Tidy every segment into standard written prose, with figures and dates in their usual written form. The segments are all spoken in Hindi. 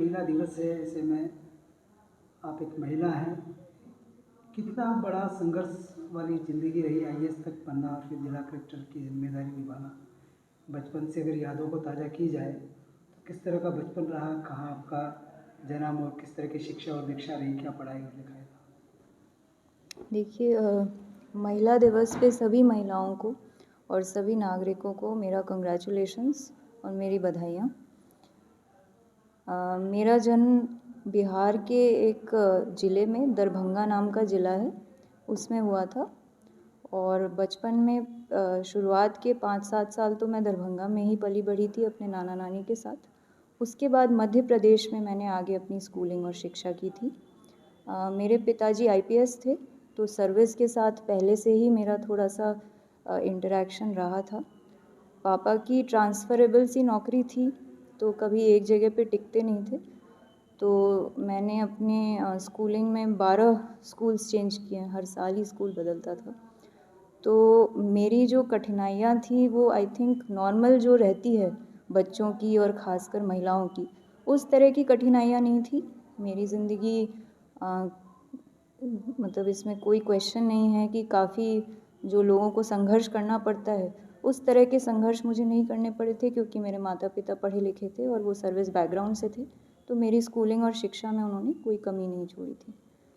महिला दिवस है, ऐसे में आप एक महिला हैं। कितना बड़ा संघर्ष वाली ज़िंदगी रही आईएएस तक बनना और फिर जिला कलेक्टर की जिम्मेदारी निभाना। बचपन से अगर यादों को ताज़ा की जाए तो किस तरह का बचपन रहा, कहाँ आपका जन्म और किस तरह की शिक्षा और दीक्षा रही, क्या पढ़ाई और लिखाई था? देखिए, महिला दिवस पे सभी महिलाओं को और सभी नागरिकों को मेरा कंग्रेचुलेशंस और मेरी बधाइयाँ। मेरा जन्म बिहार के एक ज़िले में दरभंगा नाम का ज़िला है उसमें हुआ था। और बचपन में शुरुआत के 5-7 साल तो मैं दरभंगा में ही पली बढ़ी थी अपने नाना नानी के साथ। उसके बाद मध्य प्रदेश में मैंने आगे अपनी स्कूलिंग और शिक्षा की थी। मेरे पिताजी आईपीएस थे, तो सर्विस के साथ पहले से ही मेरा थोड़ा सा इंटरेक्शन रहा था। पापा की ट्रांसफ़रेबल सी नौकरी थी, तो कभी एक जगह पे टिकते नहीं थे। तो मैंने अपने स्कूलिंग में 12 स्कूल्स चेंज किए हैं, हर साल ही स्कूल बदलता था। तो मेरी जो कठिनाइयाँ थी वो आई थिंक नॉर्मल जो रहती है बच्चों की और ख़ासकर महिलाओं की, उस तरह की कठिनाइयाँ नहीं थी। मेरी ज़िंदगी मतलब इसमें कोई क्वेश्चन नहीं है कि काफ़ी जो लोगों को संघर्ष करना पड़ता है, उस तरह के संघर्ष मुझे नहीं करने पड़े थे, क्योंकि मेरे माता पिता पढ़े लिखे थे और वो सर्विस बैकग्राउंड से थे। तो मेरी स्कूलिंग और शिक्षा में उन्होंने कोई कमी नहीं छोड़ी थी।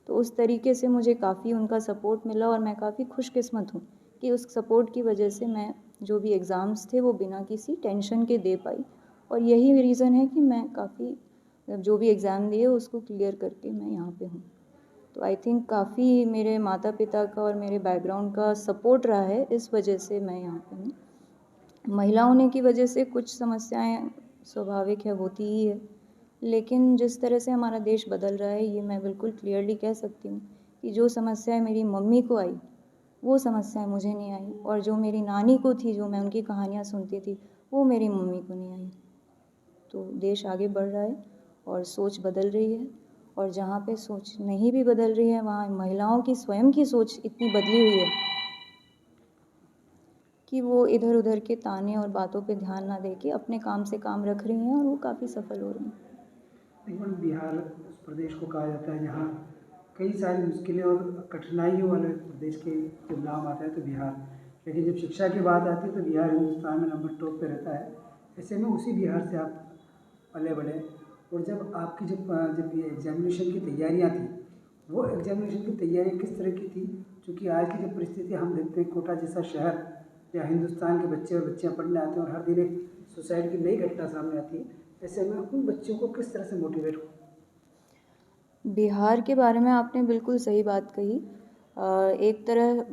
तो उस तरीके से मुझे काफ़ी उनका सपोर्ट मिला और मैं काफ़ी खुशकिस्मत हूँ कि उस सपोर्ट की वजह से मैं जो भी एग्ज़ाम्स थे वो बिना किसी टेंशन के दे पाई। और यही रीज़न है कि मैं काफ़ी जो भी एग्ज़ाम दिए उसको क्लियर करके मैं यहाँ पे हूँ। तो आई थिंक काफ़ी मेरे माता पिता का और मेरे बैकग्राउंड का सपोर्ट रहा है, इस वजह से मैं यहाँ पे हूँ। महिला होने की वजह से कुछ समस्याएं स्वाभाविक है, होती ही है। लेकिन जिस तरह से हमारा देश बदल रहा है, ये मैं बिल्कुल क्लियरली कह सकती हूँ कि जो समस्याएं मेरी मम्मी को आई, वो समस्याएं मुझे नहीं आई। और जो मेरी नानी को थी, जो मैं उनकी कहानियाँ सुनती थी, वो मेरी मम्मी को नहीं आई। तो देश आगे बढ़ रहा है और सोच बदल रही है। और जहाँ पे सोच नहीं भी बदल रही है, वहाँ महिलाओं की स्वयं की सोच इतनी बदली हुई है कि वो इधर उधर के ताने और बातों पे ध्यान ना दे के अपने काम से काम रख रही हैं और वो काफ़ी सफल हो रही हैं। लेकिन बिहार उस प्रदेश को कहा जाता है जहाँ कई सारी मुश्किलें और कठिनाइयों वाले प्रदेश के जब नाम आता है तो बिहार। लेकिन जब शिक्षा की बात आती है तो बिहार हिंदुस्तान में नंबर टॉप पे रहता है। ऐसे में उसी बिहार से आप पले बढ़े। और जब आपकी जब ये एग्जामिनेशन की तैयारियाँ थी, वो एग्जामिनेशन की तैयारियाँ किस तरह की थी? क्योंकि आज की जो परिस्थिति हम देखते हैं, कोटा जैसा शहर या हिंदुस्तान के बच्चे और बच्चियाँ पढ़ने आते हैं और हर दिन एक सुसाइड की नई घटना सामने आती है। ऐसे में उन बच्चों को किस तरह से मोटिवेट हो? बिहार के बारे में आपने बिल्कुल सही बात कही। एक तरह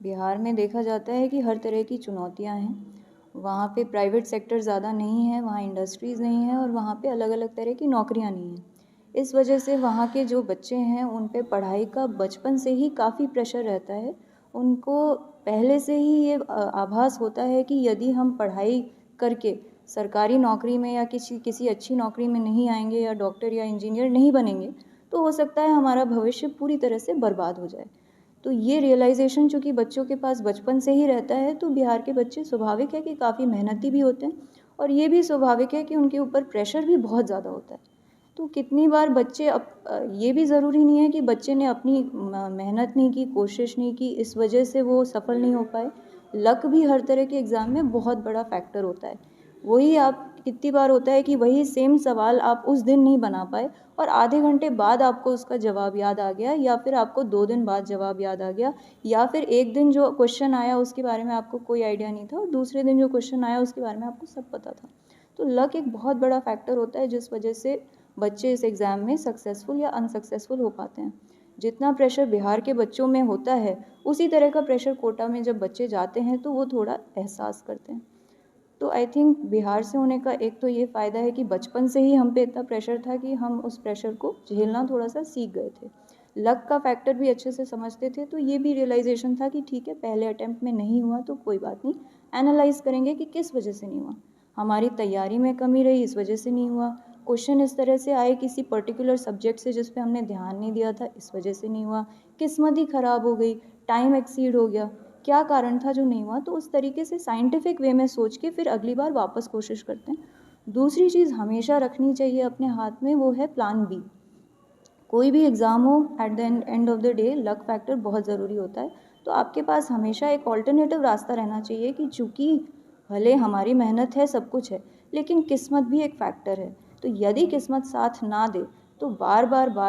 बिहार में देखा जाता है कि हर तरह की चुनौतियां हैं। वहाँ पे प्राइवेट सेक्टर ज़्यादा नहीं है, वहाँ इंडस्ट्रीज़ नहीं है और वहाँ पे अलग अलग तरह की नौकरियाँ नहीं हैं। इस वजह से वहाँ के जो बच्चे हैं उन पे पढ़ाई का बचपन से ही काफ़ी प्रेशर रहता है। उनको पहले से ही ये आभास होता है कि यदि हम पढ़ाई करके सरकारी नौकरी में या किसी किसी अच्छी नौकरी में नहीं आएंगे या डॉक्टर या इंजीनियर नहीं बनेंगे, तो हो सकता है हमारा भविष्य पूरी तरह से बर्बाद हो जाए। तो ये रियलाइजेशन चूँकि बच्चों के पास बचपन से ही रहता है, तो बिहार के बच्चे स्वाभाविक है कि काफ़ी मेहनती भी होते हैं और ये भी स्वाभाविक है कि उनके ऊपर प्रेशर भी बहुत ज़्यादा होता है। तो कितनी बार बच्चे ये भी ज़रूरी नहीं है कि बच्चे ने अपनी मेहनत नहीं की, कोशिश नहीं की, इस वजह से वो सफल नहीं हो पाए। लक भी हर तरह के एग्ज़ाम में बहुत बड़ा फैक्टर होता है। वही आप कितनी बार होता है कि वही सेम सवाल आप उस दिन नहीं बना पाए और आधे घंटे बाद आपको उसका जवाब याद आ गया, या फिर आपको 2 दिन बाद जवाब याद आ गया, या फिर एक दिन जो क्वेश्चन आया उसके बारे में आपको कोई आइडिया नहीं था और दूसरे दिन जो क्वेश्चन आया उसके बारे में आपको सब पता था। तो लक एक बहुत बड़ा फैक्टर होता है जिस वजह से बच्चे इस एग्ज़ाम में सक्सेसफुल या अनसक्सेसफुल हो पाते हैं। जितना प्रेशर बिहार के बच्चों में होता है, उसी तरह का प्रेशर कोटा में जब बच्चे जाते हैं तो वो थोड़ा एहसास करते हैं। तो आई थिंक बिहार से होने का एक तो ये फ़ायदा है कि बचपन से ही हम पे इतना प्रेशर था कि हम उस प्रेशर को झेलना थोड़ा सा सीख गए थे। लक का फैक्टर भी अच्छे से समझते थे, तो ये भी रियलाइजेशन था कि ठीक है, पहले अटेम्प्ट में नहीं हुआ तो कोई बात नहीं, एनालाइज करेंगे कि किस वजह से नहीं हुआ। हमारी तैयारी में कमी रही, इस वजह से नहीं हुआ। क्वेश्चन इस तरह से आए किसी पर्टिकुलर सब्जेक्ट से जिस पे हमने ध्यान नहीं दिया था, इस वजह से नहीं हुआ। किस्मत ही ख़राब हो गई, टाइम एक्सीड हो गया, क्या कारण था जो नहीं हुआ। तो उस तरीके से साइंटिफिक वे में सोच के फिर अगली बार वापस कोशिश करते हैं। दूसरी चीज़ हमेशा रखनी चाहिए अपने हाथ में, वो है प्लान बी। कोई भी एग्ज़ाम हो, at the end of the day luck factor बहुत ज़रूरी होता है। तो आपके पास हमेशा एक ऑल्टरनेटिव रास्ता रहना चाहिए कि चूँकि भले हमारी मेहनत है, सब कुछ है, लेकिन किस्मत भी एक फैक्टर है। तो यदि किस्मत साथ ना दे तो बार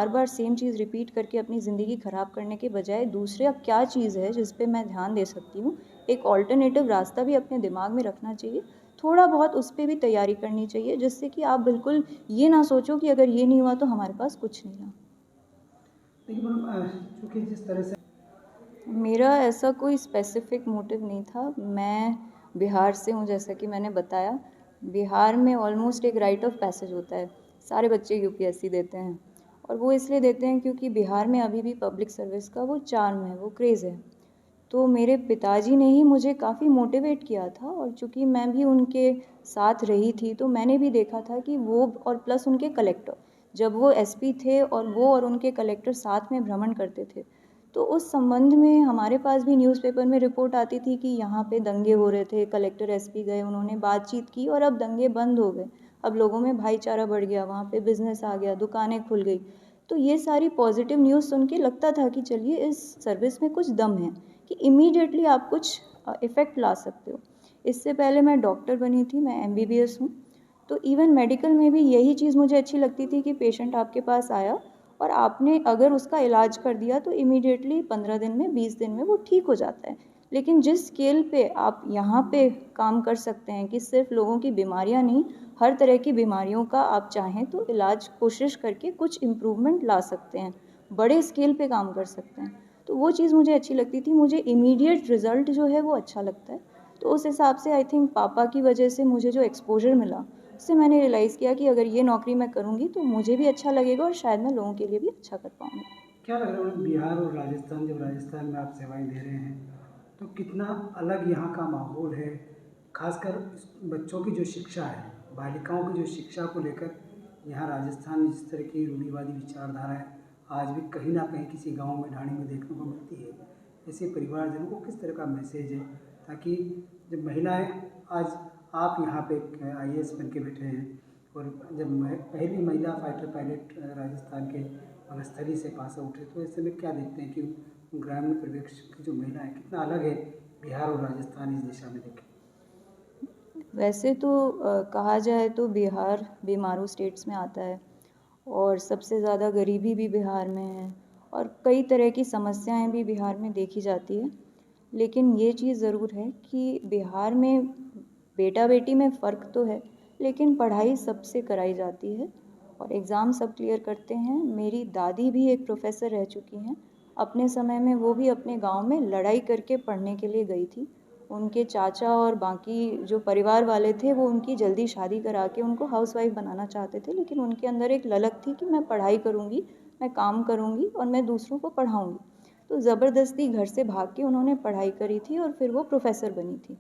बार सेम चीज़ रिपीट करके अपनी ज़िंदगी ख़राब करने के बजाय दूसरा क्या चीज़ है जिस पे मैं ध्यान दे सकती हूँ, एक ऑल्टरनेटिव रास्ता भी अपने दिमाग में रखना चाहिए। थोड़ा बहुत उस पे भी तैयारी करनी चाहिए, जिससे कि आप बिल्कुल ये ना सोचो कि अगर ये नहीं हुआ तो हमारे पास कुछ नहीं रहा। देखिए मैडम, चूँकि जिस तरह से मेरा ऐसा कोई स्पेसिफिक मोटिव नहीं था। मैं बिहार से हूँ, जैसा कि मैंने बताया। बिहार में ऑलमोस्ट एक राइट ऑफ पैसेज होता है, सारे बच्चे यूपीएससी देते हैं, और वो इसलिए देते हैं क्योंकि बिहार में अभी भी पब्लिक सर्विस का वो चार्म है, वो क्रेज़ है। तो मेरे पिताजी ने ही मुझे काफ़ी मोटिवेट किया था, और चूँकि मैं भी उनके साथ रही थी तो मैंने भी देखा था कि वो और प्लस उनके कलेक्टर, जब वो एसपी थे और वो और उनके कलेक्टर साथ में भ्रमण करते थे, तो उस संबंध में हमारे पास भी न्यूज़पेपर में रिपोर्ट आती थी कि यहाँ पे दंगे हो रहे थे, कलेक्टर एसपी गए, उन्होंने बातचीत की और अब दंगे बंद हो गए। अब लोगों में भाईचारा बढ़ गया, वहाँ पे बिजनेस आ गया, दुकानें खुल गई। तो ये सारी पॉजिटिव न्यूज़ सुन के लगता था कि चलिए इस सर्विस में कुछ दम है, कि इमीडिएटली आप कुछ इफ़ेक्ट ला सकते हो। इससे पहले मैं डॉक्टर बनी थी, मैं एमबीबीएस हूँ। तो इवन मेडिकल में भी यही चीज़ मुझे अच्छी लगती थी कि पेशेंट आपके पास आया और आपने अगर उसका इलाज कर दिया तो इमीडिएटली 15 दिन में, 20 दिन में वो ठीक हो जाता है। लेकिन जिस स्केल पे आप यहाँ पे काम कर सकते हैं कि सिर्फ लोगों की बीमारियाँ नहीं, हर तरह की बीमारियों का आप चाहें तो इलाज कोशिश करके कुछ इम्प्रूवमेंट ला सकते हैं, बड़े स्केल पे काम कर सकते हैं। तो वो चीज़ मुझे अच्छी लगती थी, मुझे इमीडिएट रिज़ल्ट जो है वो अच्छा लगता है। तो उस हिसाब से आई थिंक पापा की वजह से मुझे जो एक्सपोज़र मिला, उससे मैंने रियलाइज़ किया कि अगर ये नौकरी मैं करूँगी तो मुझे भी अच्छा लगेगा और शायद मैं लोगों के लिए भी अच्छा कर पाऊँगी। क्या लग रहा है मैडम, बिहार और राजस्थान, जब राजस्थान में आप सेवाएं दे रहे हैं तो कितना अलग यहाँ का माहौल है, खासकर बच्चों की जो शिक्षा है, बालिकाओं की जो शिक्षा को लेकर यहाँ राजस्थान में जिस तरह की रूढ़िवादी विचारधारा है आज भी कहीं ना कहीं किसी गांव में ढाणी में देखने को मिलती है। ऐसे परिवारजनों को किस तरह का मैसेज है, ताकि जब महिलाएं आज आप यहाँ पे आईएएस बन के बैठे हैं और जब पहली महिला फाइटर पायलट राजस्थान के वनस्थली से पास आउट है, तो ऐसे में क्या देखते हैं कि ग्रामीण परिवेश की जो महिला है कितना अलग है बिहार और राजस्थान इस दिशा में देखें? वैसे तो कहा जाए तो बिहार बीमारू स्टेट्स में आता है, और सबसे ज़्यादा गरीबी भी बिहार में है, और कई तरह की समस्याएं भी बिहार में देखी जाती है। लेकिन ये चीज़ ज़रूर है कि बिहार में बेटा बेटी में फ़र्क तो है, लेकिन पढ़ाई सबसे कराई जाती है और एग्ज़ाम सब क्लियर करते हैं। मेरी दादी भी एक प्रोफ़ेसर रह चुकी हैं। अपने समय में वो भी अपने गांव में लड़ाई करके पढ़ने के लिए गई थी। उनके चाचा और बाकी जो परिवार वाले थे वो उनकी जल्दी शादी करा के उनको हाउसवाइफ बनाना चाहते थे, लेकिन उनके अंदर एक ललक थी कि मैं पढ़ाई करूँगी, मैं काम करूँगी और मैं दूसरों को पढ़ाऊँगी। तो ज़बरदस्ती घर से भाग के उन्होंने पढ़ाई करी थी और फिर वो प्रोफ़ेसर बनी थी।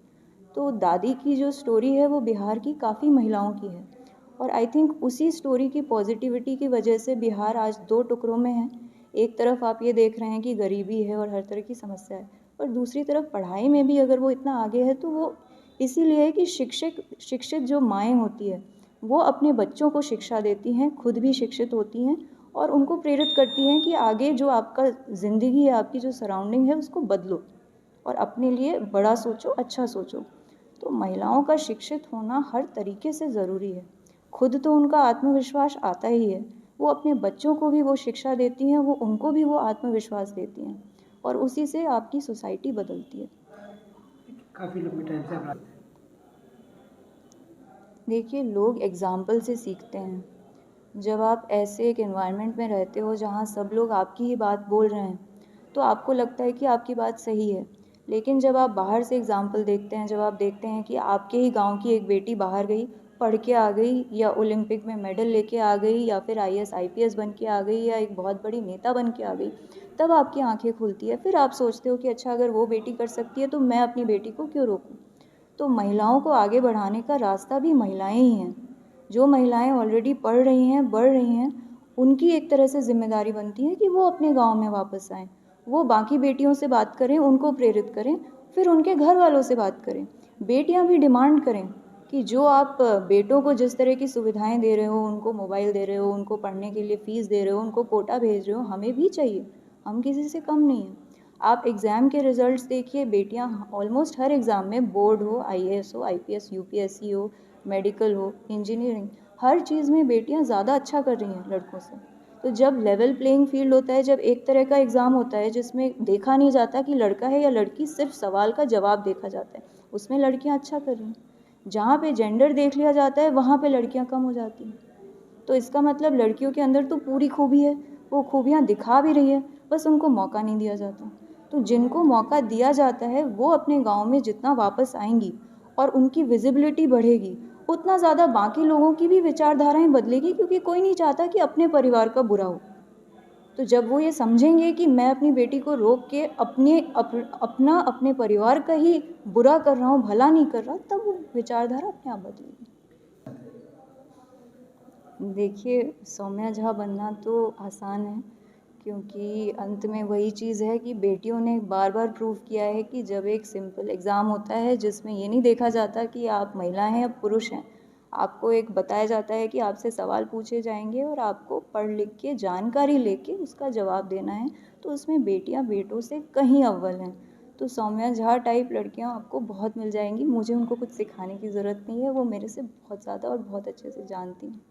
तो दादी की जो स्टोरी है वो बिहार की काफ़ी महिलाओं की है, और आई थिंक उसी स्टोरी की पॉजिटिविटी की वजह से बिहार आज दो टुकड़ों में है। एक तरफ आप ये देख रहे हैं कि गरीबी है और हर तरह की समस्या है, और दूसरी तरफ पढ़ाई में भी अगर वो इतना आगे है तो वो इसीलिए है कि शिक्षित जो माएँ होती है वो अपने बच्चों को शिक्षा देती हैं, खुद भी शिक्षित होती हैं और उनको प्रेरित करती हैं कि आगे जो आपका ज़िंदगी है, आपकी जो सराउंडिंग है उसको बदलो और अपने लिए बड़ा सोचो, अच्छा सोचो। तो महिलाओं का शिक्षित होना हर तरीके से ज़रूरी है। खुद तो उनका आत्मविश्वास आता ही है, वो अपने बच्चों को भी वो शिक्षा देती हैं, वो उनको भी वो आत्मविश्वास देती हैं, और उसी से आपकी सोसाइटी बदलती है। काफ़ी लंबे टाइम से आप देखिए, लोग एग्ज़ाम्पल से सीखते हैं। जब आप ऐसे एक एनवायरनमेंट में रहते हो जहाँ सब लोग आपकी ही बात बोल रहे हैं, तो आपको लगता है कि आपकी बात सही है। लेकिन जब आप बाहर से एग्ज़ाम्पल देखते हैं, जब आप देखते हैं कि आपके ही गांव की एक बेटी बाहर गई, पढ़ के आ गई, या ओलंपिक में मेडल लेके आ गई, या फिर आईएएस आईपीएस बन के आ गई, या एक बहुत बड़ी नेता बन के आ गई, तब आपकी आंखें खुलती है। फिर आप सोचते हो कि अच्छा, अगर वो बेटी कर सकती है तो मैं अपनी बेटी को क्यों रोकूं। तो महिलाओं को आगे बढ़ाने का रास्ता भी महिलाएं ही हैं। जो महिलाएं ऑलरेडी पढ़ रही हैं, बढ़ रही हैं, उनकी एक तरह से जिम्मेदारी बनती है कि वो अपने गांव में वापस आएँ, वो बाकी बेटियों से बात करें, उनको प्रेरित करें, फिर उनके घर वालों से बात करें। बेटियां भी डिमांड करें कि जो आप बेटों को जिस तरह की सुविधाएं दे रहे हो, उनको मोबाइल दे रहे हो, उनको पढ़ने के लिए फ़ीस दे रहे हो, उनको कोटा भेज रहे हो, हमें भी चाहिए। हम किसी से कम नहीं हैं। आप एग्ज़ाम के रिज़ल्ट्स देखिए, बेटियां ऑलमोस्ट हर एग्ज़ाम में, बोर्ड हो, आईएएस हो, आईपीएस, यूपीएससी हो, मेडिकल हो, इंजीनियरिंग, हर चीज़ में बेटियां ज़्यादा अच्छा कर रही हैं लड़कों से। तो जब लेवल प्लेइंग फील्ड होता है, जब एक तरह का एग्ज़ाम होता है जिसमें देखा नहीं जाता कि लड़का है या लड़की, सिर्फ सवाल का जवाब देखा जाता है, उसमें लड़कियां अच्छा कर रही हैं। जहाँ पे जेंडर देख लिया जाता है, वहाँ पे लड़कियां कम हो जाती हैं। तो इसका मतलब लड़कियों के अंदर तो पूरी खूबी है, वो खूबियाँ दिखा भी रही है, बस उनको मौका नहीं दिया जाता। तो जिनको मौका दिया जाता है वो अपने गाँव में जितना वापस आएंगी और उनकी विजिबिलिटी बढ़ेगी, उतना ज़्यादा बाकी लोगों की भी विचारधाराएं बदलेगी, क्योंकि कोई नहीं चाहता कि अपने परिवार का बुरा हो। तो जब वो ये समझेंगे कि मैं अपनी बेटी को रोक के अपने परिवार का ही बुरा कर रहा हूँ, भला नहीं कर रहा, तब वो विचारधारा अपने आप बदलेगी। देखिए, सौम्या झा बनना तो आसान है, क्योंकि अंत में वही चीज़ है कि बेटियों ने बार बार प्रूव किया है कि जब एक सिंपल एग्ज़ाम होता है जिसमें ये नहीं देखा जाता कि आप महिला हैं या पुरुष हैं, आपको एक बताया जाता है कि आपसे सवाल पूछे जाएंगे और आपको पढ़ लिख के जानकारी लेके उसका जवाब देना है, तो उसमें बेटियां बेटों से कहीं अव्वल हैं। तो सौम्या झा टाइप लड़कियां आपको बहुत मिल जाएंगी, मुझे उनको कुछ सिखाने की ज़रूरत नहीं है, वो मेरे से बहुत ज़्यादा और बहुत अच्छे से जानती हैं।